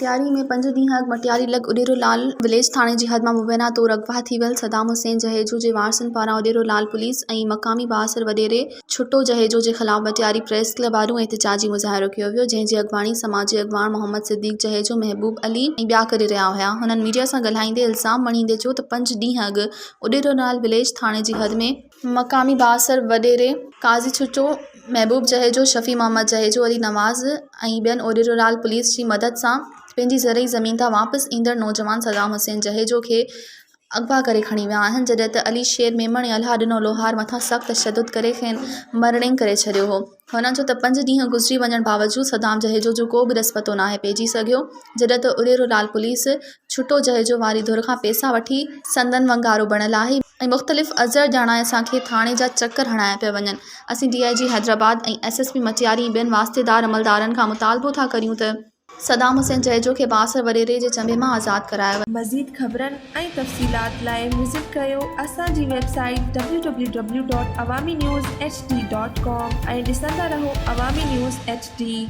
मटियारी में 5 ॾींहं अॻु मटियारी लॻ उॾेरो लाल विलेज थाणे जी हद मां मुबैना तौर अगवा थी वियल सदाम हुसैन जहेजो जे वारसनि पारां उॾेरो लाल पुलिस ऐं मक़ामी बासर वॾेरे छुटो जहेजो जे ख़िलाफ़ मटियारी प्रेस क्लब आॾो एहतिजाजी मुज़ाहिरो कयो वियो, जंहिंजी अॻवाणी समाजी अॻवान मोहम्मद सिद्दीक़ जहेजो, महबूब अली ऐं ॿिया करे रहिया हुआ। हुननि मीडिया सां ॻाल्हाईंदे इल्ज़ाम मणींदे चयो त 5 ॾींहं अॻु उॾेरो लाल विलेज थाणे जी हद में मक़ामी बासर वॾेरे काज़ी छुटो, महबूब जहेजो, शफ़ी मोहम्मद जहेजो, अली नवाज़ ऐं ॿियनि उॾेरो लाल पुलिस जी मदद सां पंहिंजी ज़रई ज़मीन तां वापसि ईंदड़ नौजवान सदाम हुसैन जहेजो खे अगवा करे खणी विया आहिनि, जॾहिं त अली शेर मेमण ऐं अलाह ॾिनो लोहार मथां सख़्त तशद्दुद करे खेनि मरड़िंग करे छॾियो हो। हुननि चयो त 5 ॾींहं गुज़री वञण बावजूदि सदाम जहेजो जो को बि रसपतो नाहे पइजी सघियो, जॾहिं त उॾेरो लाल पुलिस छुटो जहेजो वारी धुर खां पैसा वठी संदन वंगारो बणियल आहे ऐं मुख़्तलिफ़ अज़र ॼाणाए असांखे थाणे जा चकर हणाया पिया वञनि। असीं DIG हैदराबाद ऐं SSP मटियारी ॿियनि वास्तेदार अमलदारनि खां मुतालबो था करियूं त सदाम हुसैन जहेजो खे बासर वॾेरे जे चंबे मां आज़ादु करायो वञे। मज़ीद ख़बरनि ऐं तफ़सीलात लाइ विज़िट कयो असांजी वेबसाइट www.awamiNewsHD.com ऐं ॾिसंदा रहो अवामी न्यूज़ HD।